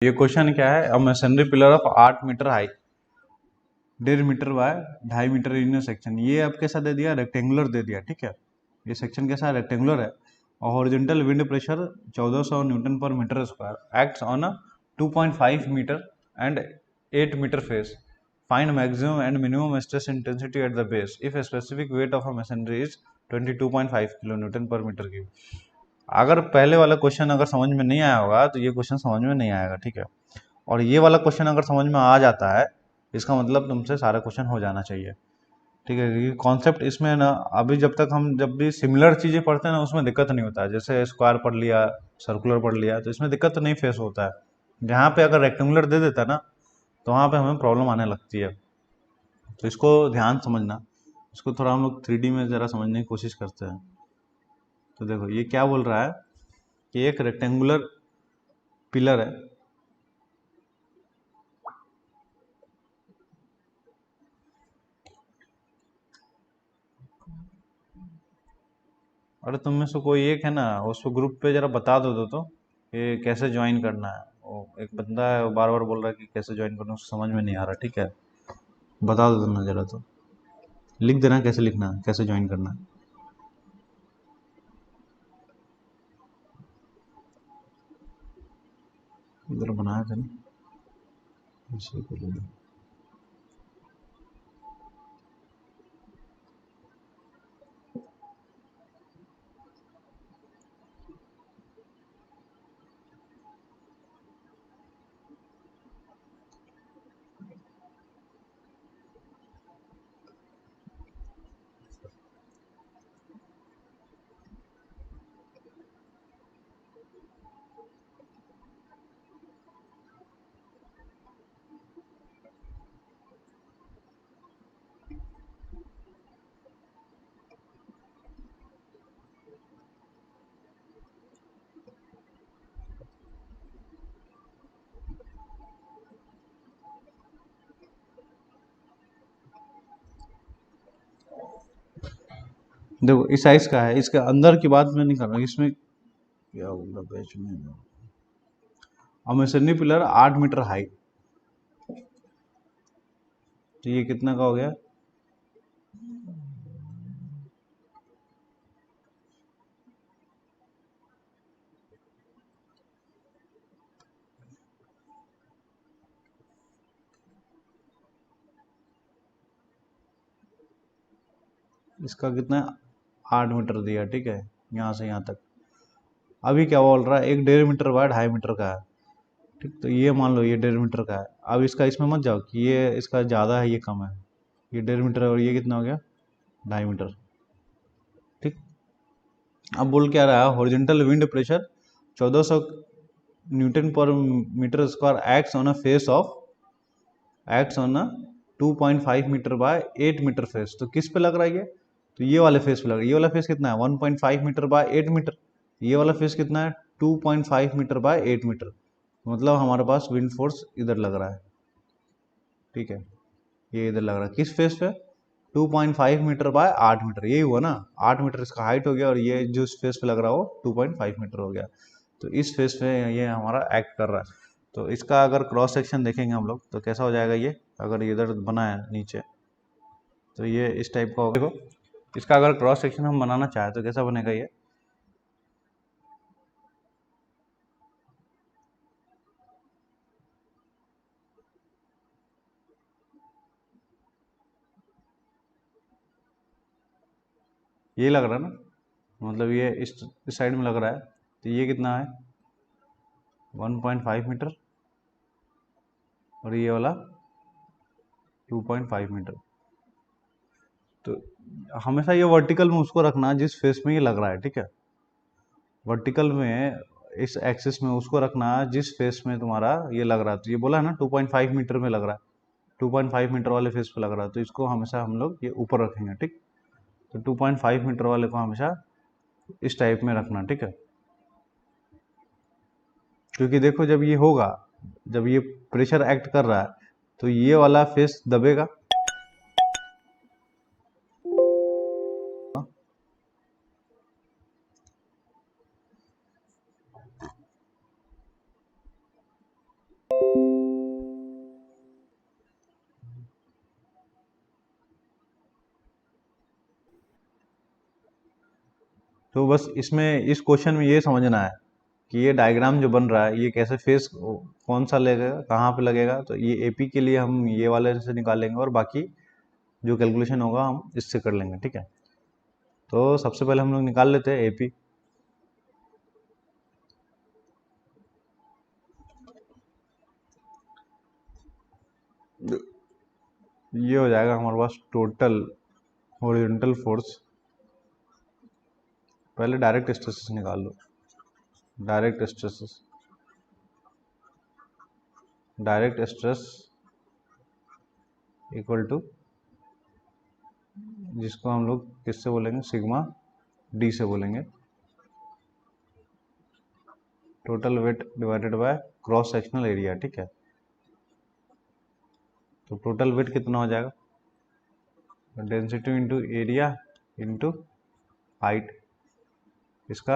ये क्वेश्चन क्या है, a masonry pillar of 8 metre high, 1.5 metre by 2.5 metre in section. ये अब कैसा दे दिया, रेक्टेंगुलर दे दिया। ठीक है, ये सेक्शन कैसा रेक्टेंगुलर है और horizontal wind pressure 1400 newton per metre square acts on a 2.5 metre and 8 metre face. Find maximum and minimum stress intensity at the base if specific weight of a machinery is 22.5 kilo newton per metre cube. अगर पहले वाला question अगर समझ में नहीं आया होगा तो ये क्वेश्चन समझ में नहीं आएगा। ठीक है, और ये वाला क्वेश्चन अगर समझ में आ जाता है इसका मतलब तुमसे सारा क्वेश्चन हो जाना चाहिए। ठीक है, क्योंकि कॉन्सेप्ट इसमें ना अभी जब भी सिमिलर चीज़ें पढ़ते हैं ना उसमें दिक्कत नहीं होता है। जैसे स्क्वायर पढ़ लिया, सर्कुलर पढ़ लिया, तो इसमें दिक्कत तो नहीं फेस होता है। जहाँ पे अगर रेक्टेंगुलर दे देता है ना तो वहाँ पे हमें प्रॉब्लम आने लगती है। तो इसको ध्यान समझना, इसको थोड़ा हम लोग 3D में ज़रा समझने की कोशिश करते हैं। तो देखो ये क्या बोल रहा है कि एक रेक्टेंगुलर पिलर है, अरे तुम में से कोई एक है ना उसको ग्रुप पे जरा बता दो तो ये कैसे ज्वाइन करना है। वो एक बंदा है वो बार बार बोल रहा है कि कैसे ज्वाइन करना है, उसको समझ में नहीं आ रहा। ठीक है, बता दो तुमने जरा, तो लिख देना कैसे लिखना है, कैसे ज्वाइन करना है। इधर बनाया था ना, इसी को ले लो। देखो इस साइज का है, इसके अंदर की बात मैं नहीं कर रहा, इसमें क्या बोला बैच में। अब मेसनरी पिलर 8 मीटर हाई, तो ये कितना का हो गया, इसका कितना 8 मीटर दिया। ठीक है, यहाँ से यहाँ तक। अभी क्या बोल रहा है, एक 1.5 मीटर बाय 2.5 मीटर का है। ठीक, तो ये मान लो ये 1.5 मीटर का है। अब इसका इसमें मत जाओ कि ये इसका ज़्यादा है ये कम है। ये 1.5 मीटर है और ये कितना हो गया 2.5 मीटर। ठीक, अब बोल क्या रहा है, horizontal wind pressure 1400 newton per metre square acts on a 2.5 metre by 8 metre face. तो किस पे लग रहा है ये, तो ये वाले फेस पे लग रहा है। ये वाला फेस कितना है 1.5 मीटर बाय 8 मीटर, ये वाला फेस कितना है 2.5 मीटर बाय 8 मीटर। मतलब हमारे पास विंड फोर्स इधर लग रहा है। ठीक है, ये इधर लग रहा है किस फेस पे, 2.5 मीटर बाय 8 मीटर, यही हुआ ना। 8 मीटर इसका हाइट हो गया और ये जो इस फेस पे लग रहा हो 2.5 मीटर हो गया। तो इस फेस पे ये हमारा एक्ट कर रहा है। तो इसका अगर क्रॉस सेक्शन देखेंगे हम लोग तो कैसा हो जाएगा ये, अगर इधर बना है नीचे तो ये इस टाइप का होगा। देखो इसका अगर क्रॉस सेक्शन हम बनाना चाहें तो कैसा बनेगा ये लग रहा है ना, मतलब ये इस साइड में लग रहा है। तो ये कितना है 1.5 मीटर और ये वाला 2.5 मीटर। तो हमेशा ये वर्टिकल में उसको रखना जिस फेस में ये लग रहा है। ठीक है, वर्टिकल में इस एक्सिस में उसको रखना जिस फेस में तुम्हारा ये लग रहा है। तो ये बोला है ना 2.5 मीटर में लग रहा है, 2.5 मीटर वाले फेस पे लग रहा है, तो इसको हमेशा हम लोग ये ऊपर रखेंगे। ठीक, तो 2.5 मीटर वाले को हमेशा इस टाइप में रखना। ठीक है, क्योंकि देखो जब ये होगा, जब ये प्रेशर एक्ट कर रहा है तो ये वाला फेस दबेगा। तो बस इसमें इस क्वेश्चन में ये समझना है कि ये डायग्राम जो बन रहा है ये कैसे फेस कौन सा लगेगा, कहाँ पे लगेगा। तो ये एपी के लिए हम ये वाले से निकालेंगे और बाकी जो कैलकुलेशन होगा हम इससे कर लेंगे, ठीक है। तो सबसे पहले हम लोग निकाल लेते हैं एपी। ये हो जाएगा हमारे पास टोटल हॉरिजॉन्टल फोर्स। पहले डायरेक्ट स्ट्रेसेस निकाल लो। डायरेक्ट स्ट्रेस इक्वल टू, जिसको हम लोग किससे बोलेंगे, सिग्मा डी से बोलेंगे, total weight divided by cross sectional area, ठीक है। तो टोटल वेट कितना हो जाएगा, density into area into height, इसका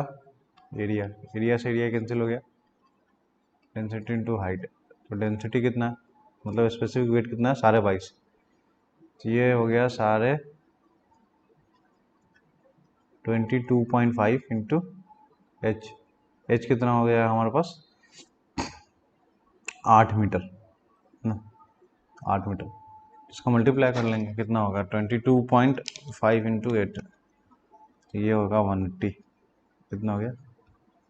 एरिया, एरिया से एरिया कैंसिल हो गया, डेंसिटी इंटू हाइट। तो डेंसिटी कितना है, मतलब स्पेसिफिक वेट कितना है, 22.5। तो ये हो गया 22.5 इंटू एच। एच कितना हो गया हमारे पास, 8 मीटर ना, 8 मीटर। इसको मल्टीप्लाई कर लेंगे, कितना होगा 22.5 इंटू 8, तो ये होगा 180। कितना हो गया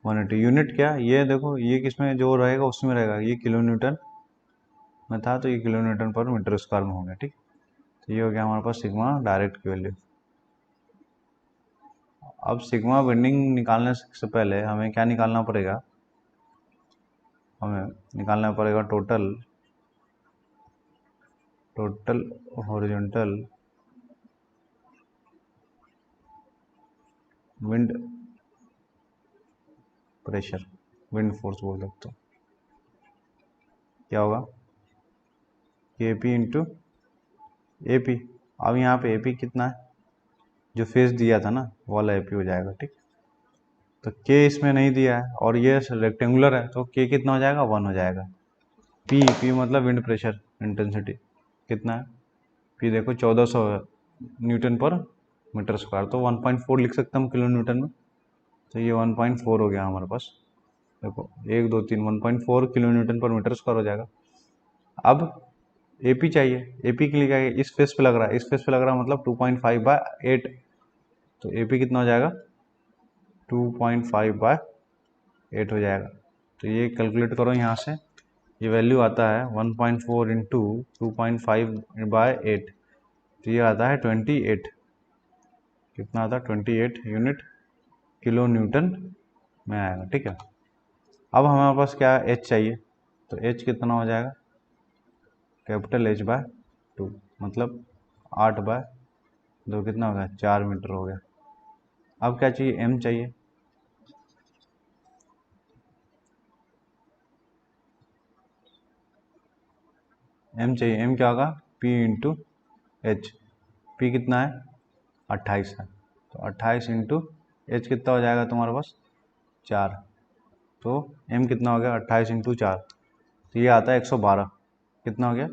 180 यूनिट। क्या ये देखो, ये किसमें जो रहेगा उसमें रहेगा, ये किलो न्यूटन में था तो ये kilo newton per metre square में हो गया, ठीक। तो ये हो गया हमारे पास सिग्मा डायरेक्ट की वैल्यू। अब सिग्मा बेंडिंग निकालने से पहले हमें क्या निकालना पड़ेगा, हमें निकालना पड़ेगा total horizontal wind pressure, wind force बोल सकते हो। क्या होगा, के पी इंटू ए पी। अब यहाँ पे ए पी कितना है, जो फेस दिया था ना वो वाला ए पी हो जाएगा, ठीक। तो के इसमें नहीं दिया है और ये रेक्टेंगुलर है तो के कितना हो जाएगा, 1 हो जाएगा। पी मतलब विंड प्रेशर इंटेंसिटी कितना है, पी देखो 1400 न्यूटन पर मीटर स्क्वायर, तो 1.4 लिख सकते हैं हम किलो न्यूटन में। तो ये 1.4 हो गया हमारे पास, देखो 1 2 3 1.4 kilo newton per metre square हो जाएगा। अब एपी चाहिए, एपी के लिए क्या है, इस फेस पे लग रहा है, इस फेस पे लग रहा है मतलब 2.5/8। तो एपी कितना हो जाएगा, 2.5/8 हो जाएगा। तो ये कैलकुलेट करो यहाँ से, ये वैल्यू आता है 1.4 इंटू 2.5/8, तो ये आता है 28। कितना आता है, 28 यूनिट किलो न्यूटन में आएगा, ठीक है। अब हमारे पास क्या एच चाहिए, तो एच कितना हो जाएगा, कैपिटल H/2, मतलब 8/2 कितना हो गया, 4 मीटर हो गया। अब क्या चाहिए, एम चाहिए। एम चाहिए, एम क्या होगा, P इंटू एच। पी कितना है, 28 है, तो 28 इंटू एच कितना हो जाएगा तुम्हारे पास, 4। तो एम कितना हो गया, 28 इंटू 4, तो ये आता है 112। कितना हो गया,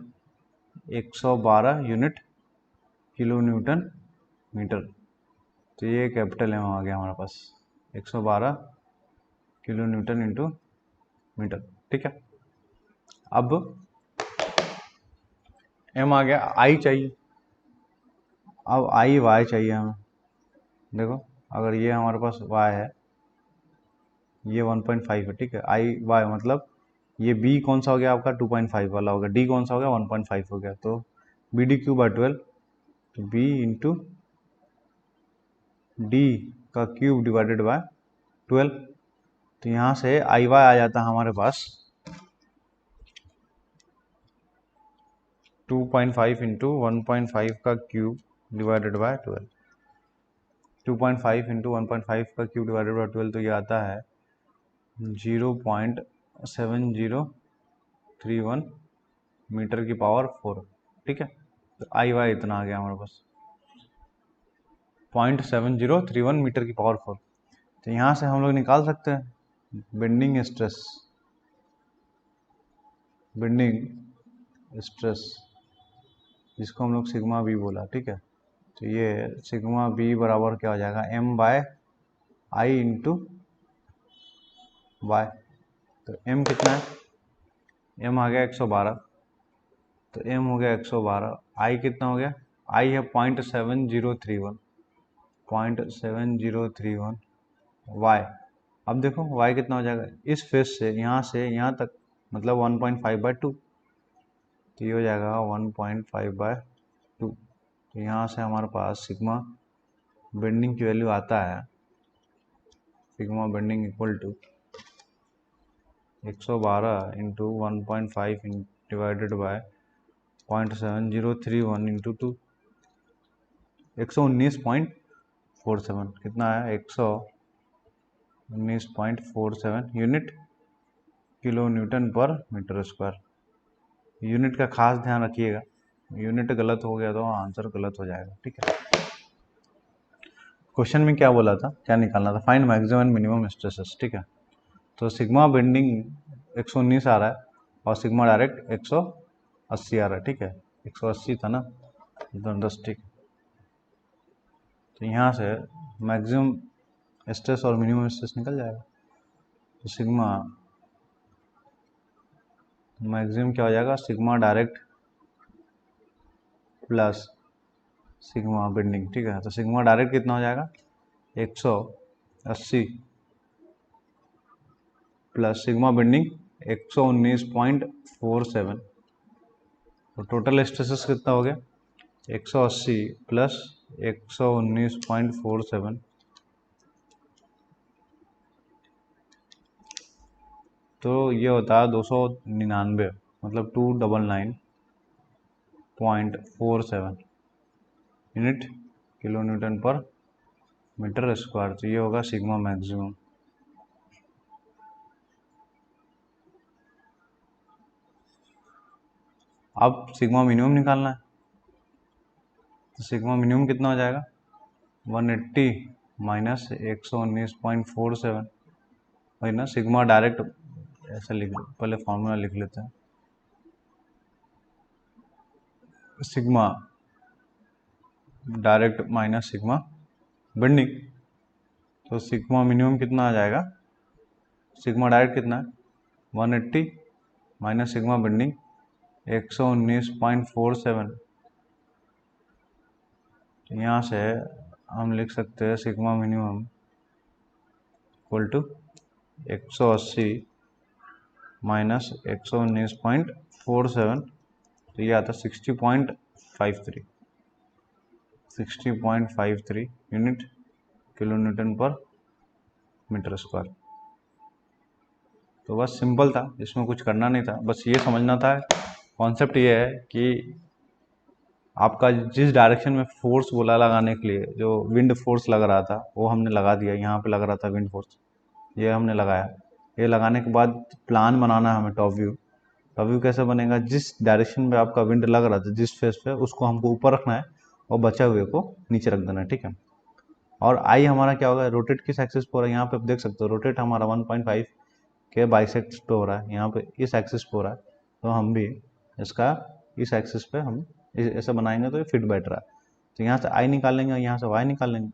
112 यूनिट किलो न्यूटन मीटर। तो ये कैपिटल एम आ गया हमारे पास, 112 किलो न्यूटन इंटू मीटर, ठीक है। अब एम आ गया, आई चाहिए। अब आई वाई चाहिए हमें। देखो अगर ये हमारे पास वाई है, ये 1.5 है, ठीक है। आई वाई मतलब ये बी कौन सा हो गया आपका, 2.5 वाला हो गया, डी कौन सा हो गया, 1.5 हो गया। तो बी डी क्यू बाई 12, तो बी इंटू डी का क्यूब डिवाइडेड बाय 12। तो यहाँ से आई वाई आ जाता है हमारे पास 2.5 इंटू 1.5 का क्यूब डिवाइडेड बाय 12। 2.5 इंटू 1.5 का क्यूब डिवाइडेड बाय 12, तो ये आता है 0.7031 मीटर की पावर 4, ठीक है। तो आई वाई इतना आ गया हमारे पास, 0.7031 मीटर की पावर 4। तो यहाँ से हम लोग निकाल सकते हैं बेंडिंग स्ट्रेस। बेंडिंग स्ट्रेस, जिसको हम लोग सिग्मा बी बोला, ठीक है। तो ये सिग्मा बी बराबर क्या हो जाएगा, m बाय आई इंटू वाई। तो m कितना है, m आ गया 112, तो m हो गया 112, i कितना हो गया, i है 0.7031, 0.7031, y, अब देखो y कितना हो जाएगा, इस फेस से यहाँ तक मतलब 1.5/2, तो ये हो जाएगा 1.5/2। तो यहाँ से हमारे पास सिग्मा बेंडिंग की वैल्यू आता है, sigma bending equal to 112 into 1.5 divided by 0.7031 into 2, 119.47, कितना है 119.47 unit kilo newton per metre square. Unit का खास ध्यान रखिएगा, यूनिट गलत हो गया तो आंसर गलत हो जाएगा, ठीक है। क्वेश्चन में क्या बोला था, क्या निकालना था, find maximum and minimum stresses, ठीक है। तो सिग्मा बेंडिंग 119 आ रहा है और सिग्मा डायरेक्ट 180 आ रहा है, ठीक है। 180 था ना, 10, ठीक। तो यहाँ से मैक्सिमम स्ट्रेस और मिनिमम स्ट्रेस निकल जाएगा। तो सिग्मा मैक्सिमम क्या हो जाएगा, sigma direct plus sigma bending, ठीक है। तो सिग्मा डायरेक्ट कितना हो जाएगा, 180 प्लस सिग्मा बेंडिंग 119.47। तो टोटल स्ट्रेसेस कितना हो गया, 180 प्लस 119.47, तो ये होता है 299, मतलब 299.47 unit kilo newton per metre square. तो ये होगा सिग्मा मैक्सिमम। अब सिग्मा मिनिमम निकालना है, तो सिग्मा मिनिमम कितना हो जाएगा, 180 माइनस 119.47, वही ना। सिग्मा डायरेक्ट ऐसा लिख, पहले फॉर्मूला लिख लेते हैं, sigma direct minus sigma bending. तो सिग्मा मिनिमम कितना आ जाएगा, सिग्मा डायरेक्ट कितना है 180 माइनस सिग्मा बेंडिंग 119.47। तो यहाँ से हम लिख सकते हैं sigma minimum equal to 180 minus 119.47, तो ये आता 60.53 unit kilo newton per metre square. तो बस सिंपल था, इसमें कुछ करना नहीं था, बस ये समझना था। कॉन्सेप्ट ये है कि आपका जिस डायरेक्शन में फोर्स बोला लगाने के लिए, जो विंड फोर्स लग रहा था वो हमने लगा दिया, यहाँ पे लग रहा था विंड फोर्स, ये हमने लगाया। ये लगाने के बाद प्लान बनाना है हमें टॉप व्यू। टॉप व्यू कैसे बनेगा, जिस डायरेक्शन में आपका विंड लग रहा था, जिस फेस पे, उसको हमको ऊपर रखना है और बचा हुए को नीचे रख देना है, ठीक है। और आई हमारा क्या होगा, रोटेट किस एक्सिस पर हो रहा है, यहाँ पे आप देख सकते हो रोटेट हमारा 1.5 के बाइसेक्ट पे हो रहा है, यहाँ पे इस एक्सिस पे हो रहा है। तो हम भी इसका इस एक्सिस पे हम ऐसा बनाएंगे तो ये फिट बैठ रहा है। तो यहाँ से आई निकाल लेंगे, यहाँ से वाई निकाल लेंगे।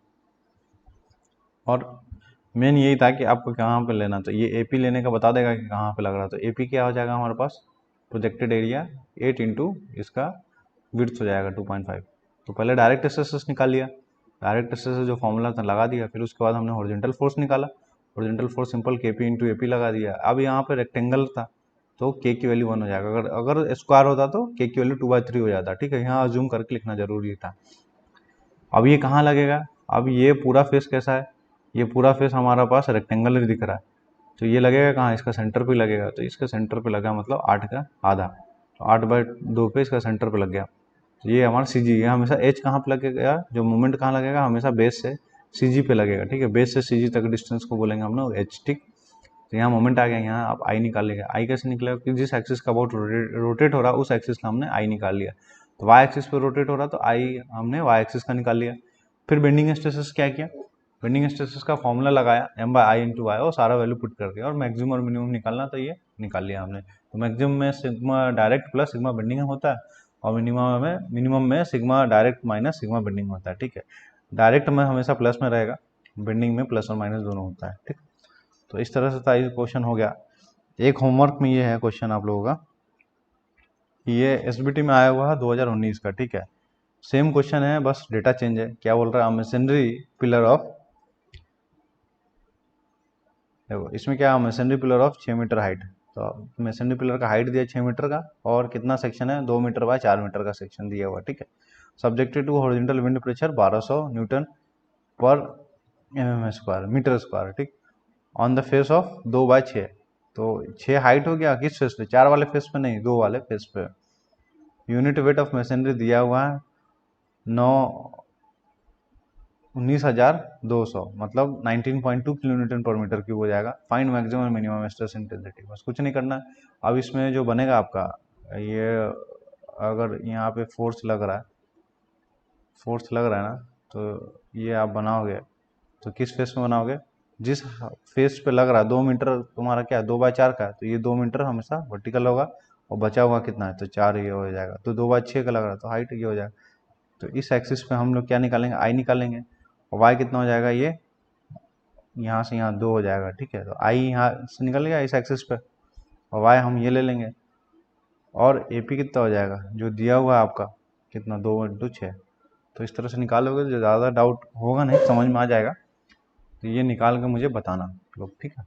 और मेन यही था कि आपको कहाँ पे लेना, तो ये एपी लेने का बता देगा कि कहाँ पे लग रहा है। तो एपी क्या हो जाएगा हमारे पास, प्रोजेक्टेड एरिया 8 इंटू इसका विड्थ हो जाएगा 2.5। तो पहले डायरेक्ट स्ट्रेसेस निकाल लिया, डायरेक्ट स्ट्रेसेस जो फॉर्मूला था लगा दिया, फिर उसके बाद हमने हॉरिजॉन्टल फोर्स निकाला, horizontal force simple KP into AP लगा दिया। अब यहाँ पे रेक्टेंगल था तो के की वैल्यू 1 हो जाएगा, अगर स्क्वायर होता तो के की वैल्यू 2/3 हो जाता, ठीक है। यहाँ अज्यूम करके लिखना जरूरी था। अब ये कहाँ लगेगा, अब ये पूरा फेस कैसा है, ये पूरा फेस हमारा पास रेक्टेंगल दिख रहा है, तो ये लगेगा कहाँ, इसका सेंटर पे लगेगा। तो इसका सेंटर पे लगा मतलब 8 का आधा, तो 8/2 पे इसका सेंटर पे लग गया। तो ये हमारा सी जी, ये हमेशा एच कहाँ पे लगेगा, जो मोमेंट कहाँ लगेगा, हमेशा बेस से सी जी पे लगेगा, ठीक है। बेस से सी जी तक डिस्टेंस को बोलेंगे हम लोग एच, ठीक। तो यहाँ मोमेंट आ गया, यहाँ आप आई निकाल लेंगे। आई कैसे निकलेगा, कि जिस एक्सिस का अबाउट रोटेट हो रहा है उस एक्सिस का हमने आई निकाल लिया। तो वाई एक्सिस पे रोटेट हो रहा तो आई हमने वाई एक्सिस का निकाल लिया। फिर बेंडिंग स्ट्रेसेस क्या किया, बेंडिंग स्ट्रेसेस का फॉर्मूला लगाया m/i × y और सारा वैल्यू पुट कर दिया, और मैक्सिमम और मिनिमम निकालना तो ये निकाल लिया हमने। तो मैक्सिमम में sigma direct plus sigma bending होता है, और मिनिमम में sigma direct minus sigma bending होता है, ठीक है। डायरेक्ट में हमेशा प्लस में रहेगा, बेंडिंग में प्लस और माइनस दोनों होता है, ठीक। तो इस तरह से था, ये क्वेश्चन हो गया। एक होमवर्क में ये है क्वेश्चन आप लोगों का, ये एसबीटी में आया हुआ है 2019 का, ठीक है। सेम क्वेश्चन है, बस डेटा चेंज है। क्या बोल रहा है, मशीनरी पिलर ऑफ, देखो इसमें क्या है, machinery pillar of 6 meter height. तो मशीनरी पिलर का हाइट दिया 6 मीटर का, और कितना सेक्शन है, 2 मीटर बाय 4 मीटर का सेक्शन दिया हुआ, ठीक है। Subjected to horizontal wind pressure 1200 newton per mm square meter square, ठीक। On the face of 2/6। तो 6 हाइट हो गया, किस फेस पे, 4 वाले फेस पे नहीं, 2 वाले फेस पे। यूनिट वेट ऑफ मशीनरी दिया हुआ है 19,200, मतलब 19.2 kilo newton per metre cube हो जाएगा। फाइंड मैक्सिमम और मिनिमम स्ट्रेस इंटेंसिटी, बस कुछ नहीं करना है। अब इसमें जो बनेगा आपका, ये अगर यहाँ पे फोर्स लग रहा है ना, तो ये आप बनाओगे तो किस फेस में बनाओगे, जिस फेस पे लग रहा है 2 मीटर तुम्हारा क्या है, 2/4 का है, तो ये 2 मीटर हमेशा वर्टिकल होगा, और बचा हुआ कितना है, तो 4 ये हो जाएगा। तो 2/6 का लग रहा है, तो हाइट ये हो जाएगा। तो इस एक्सिस पे हम लोग क्या निकालेंगे, आई निकालेंगे, और वाई कितना हो जाएगा, ये यहाँ से यहाँ 2 हो जाएगा, ठीक है। तो आई यहाँ से निकल गया इस एक्सिस पे, और वाई हम ये ले लेंगे, और एपी कितना हो जाएगा जो दिया हुआ है आपका, कितना, 2/6। तो इस तरह से निकालोगे तो ज़्यादा डाउट होगा नहीं, समझ में आ जाएगा। तो ये निकाल के मुझे बताना लोग, ठीक है।